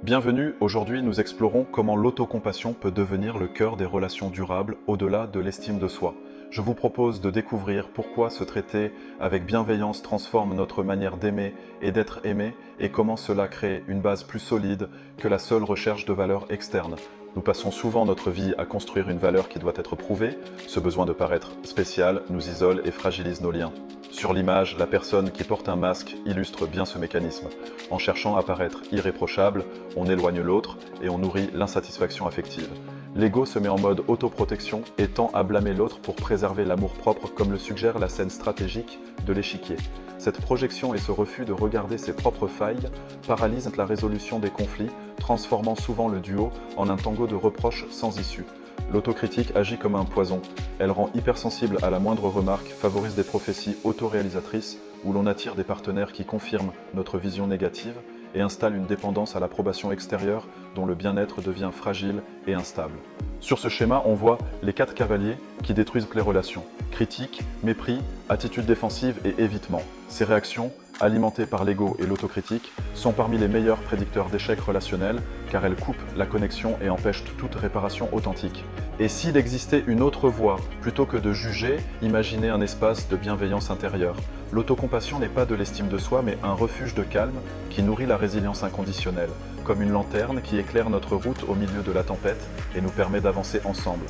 Bienvenue, aujourd'hui nous explorons comment l'autocompassion peut devenir le cœur des relations durables au-delà de l'estime de soi. Je vous propose de découvrir pourquoi se traiter avec bienveillance transforme notre manière d'aimer et d'être aimé et comment cela crée une base plus solide que la seule recherche de valeurs externes. Nous passons souvent notre vie à construire une valeur qui doit être prouvée. Ce besoin de paraître spécial nous isole et fragilise nos liens. Sur l'image, la personne qui porte un masque illustre bien ce mécanisme. En cherchant à paraître irréprochable, on éloigne l'autre et on nourrit l'insatisfaction affective. L'ego se met en mode autoprotection et tend à blâmer l'autre pour préserver l'amour-propre comme le suggère la scène stratégique de l'échiquier. Cette projection et ce refus de regarder ses propres failles paralysent la résolution des conflits, transformant souvent le duo en un tango de reproches sans issue. L'autocritique agit comme un poison. Elle rend hypersensible à la moindre remarque, favorise des prophéties autoréalisatrices où l'on attire des partenaires qui confirment notre vision négative et installe une dépendance à l'approbation extérieure dont le bien-être devient fragile et instable. Sur ce schéma, on voit les 4 cavaliers qui détruisent les relations. Critique, mépris, attitude défensive et évitement. Ces réactions, alimentées par l'ego et l'autocritique, sont parmi les meilleurs prédicteurs d'échecs relationnels car elles coupent la connexion et empêchent toute réparation authentique. Et s'il existait une autre voie, plutôt que de juger, imaginez un espace de bienveillance intérieure. L'autocompassion n'est pas de l'estime de soi, mais un refuge de calme qui nourrit la résilience inconditionnelle, comme une lanterne qui éclaire notre route au milieu de la tempête et nous permet d'avancer ensemble.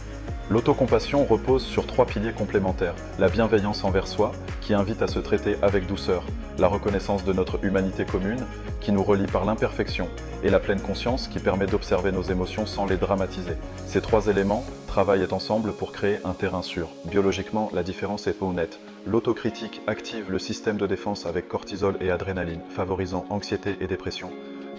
L'autocompassion repose sur 3 piliers complémentaires. La bienveillance envers soi, qui invite à se traiter avec douceur, la reconnaissance de notre humanité commune, qui nous relie par l'imperfection, et la pleine conscience, qui permet d'observer nos émotions sans les dramatiser. Ces 3 éléments travaillent ensemble pour créer un terrain sûr. Biologiquement, la différence est peu nette. L'autocritique active le système de défense avec cortisol et adrénaline, favorisant anxiété et dépression,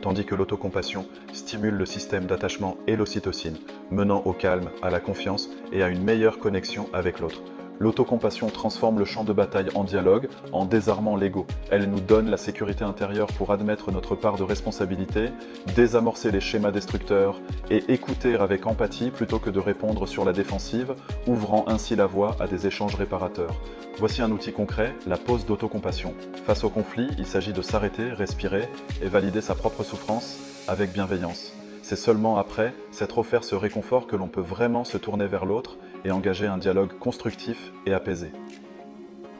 tandis que l'autocompassion stimule le système d'attachement et l'ocytocine, menant au calme, à la confiance et à une meilleure connexion avec l'autre. L'autocompassion transforme le champ de bataille en dialogue, en désarmant l'ego. Elle nous donne la sécurité intérieure pour admettre notre part de responsabilité, désamorcer les schémas destructeurs et écouter avec empathie plutôt que de répondre sur la défensive, ouvrant ainsi la voie à des échanges réparateurs. Voici un outil concret, la pause d'autocompassion. Face au conflit, il s'agit de s'arrêter, respirer et valider sa propre souffrance avec bienveillance. C'est seulement après s'être offert ce réconfort que l'on peut vraiment se tourner vers l'autre et engager un dialogue constructif et apaisé.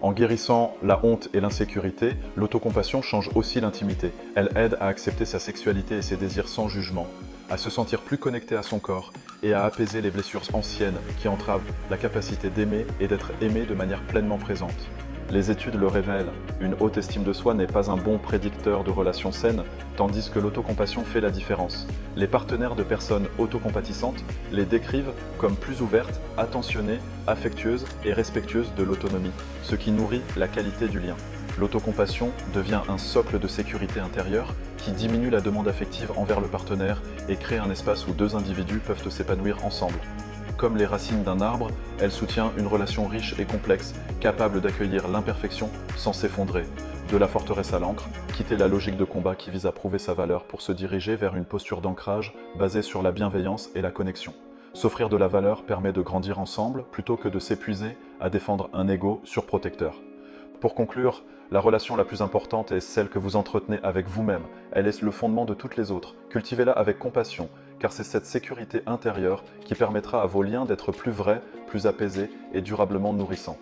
En guérissant la honte et l'insécurité, l'autocompassion change aussi l'intimité. Elle aide à accepter sa sexualité et ses désirs sans jugement, à se sentir plus connecté à son corps et à apaiser les blessures anciennes qui entravent la capacité d'aimer et d'être aimé de manière pleinement présente. Les études le révèlent, une haute estime de soi n'est pas un bon prédicteur de relations saines, tandis que l'autocompassion fait la différence. Les partenaires de personnes autocompatissantes les décrivent comme plus ouvertes, attentionnées, affectueuses et respectueuses de l'autonomie, ce qui nourrit la qualité du lien. L'autocompassion devient un socle de sécurité intérieure qui diminue la demande affective envers le partenaire et crée un espace où 2 individus peuvent s'épanouir ensemble. Comme les racines d'un arbre, elle soutient une relation riche et complexe, capable d'accueillir l'imperfection sans s'effondrer. De la forteresse à l'ancre, quitter la logique de combat qui vise à prouver sa valeur pour se diriger vers une posture d'ancrage basée sur la bienveillance et la connexion. S'offrir de la valeur permet de grandir ensemble plutôt que de s'épuiser à défendre un ego surprotecteur. Pour conclure, la relation la plus importante est celle que vous entretenez avec vous-même. Elle est le fondement de toutes les autres. Cultivez-la avec compassion, car c'est cette sécurité intérieure qui permettra à vos liens d'être plus vrais, plus apaisés et durablement nourrissants.